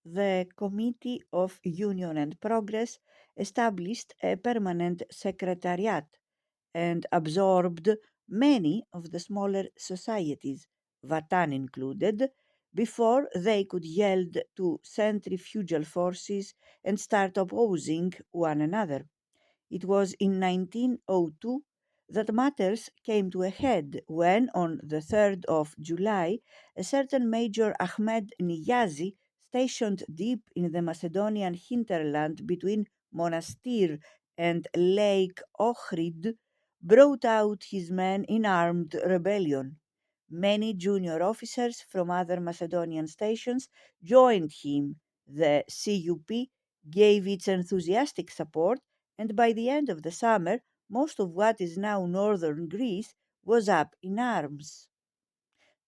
the Committee of Union and Progress established a permanent secretariat and absorbed many of the smaller societies, Vatan included, before they could yield to centrifugal forces and start opposing one another. It was in 1902 that matters came to a head when, on the 3rd of July, a certain Major Ahmed Niyazi, stationed deep in the Macedonian hinterland between Monastir and Lake Ohrid, brought out his men in armed rebellion. Many junior officers from other Macedonian stations joined him. The CUP gave its enthusiastic support, and by the end of the summer, most of what is now northern Greece was up in arms.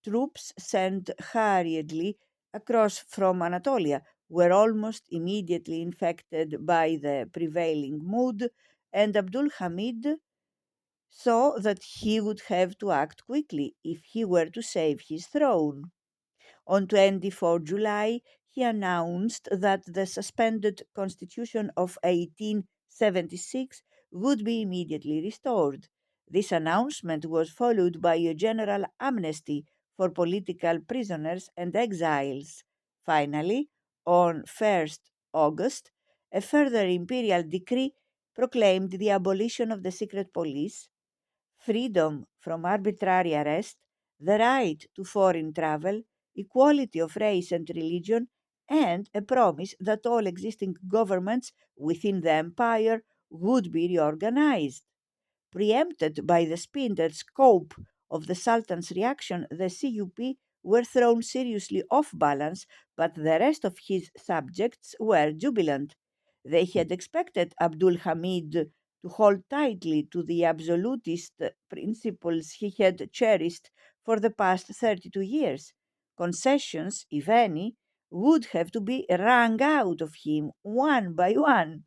Troops sent hurriedly across from Anatolia were almost immediately infected by the prevailing mood, and Abdul Hamid saw that he would have to act quickly if he were to save his throne. On 24 July, he announced that the suspended constitution of 1876 would be immediately restored. This announcement was followed by a general amnesty for political prisoners and exiles. Finally, on 1st August, a further imperial decree proclaimed the abolition of the secret police, freedom from arbitrary arrest, the right to foreign travel, equality of race and religion, and a promise that all existing governments within the empire would be reorganized. Preempted by the speed and scope of the Sultan's reaction, the CUP were thrown seriously off balance, but the rest of his subjects were jubilant. They had expected Abdul Hamid to hold tightly to the absolutist principles he had cherished for the past 32 years. Concessions, if any, would have to be wrung out of him one by one.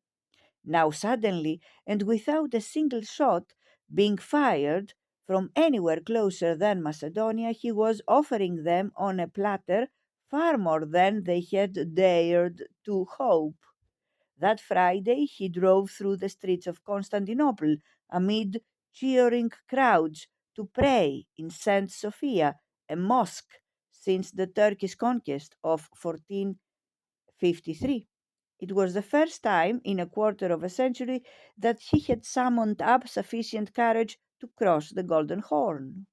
Now, suddenly, and without a single shot being fired from anywhere closer than Macedonia, he was offering them on a platter far more than they had dared to hope. That Friday, he drove through the streets of Constantinople amid cheering crowds to pray in St. Sophia, a mosque since the Turkish conquest of 1453. It was the first time in a quarter of a century that he had summoned up sufficient courage to cross the Golden Horn.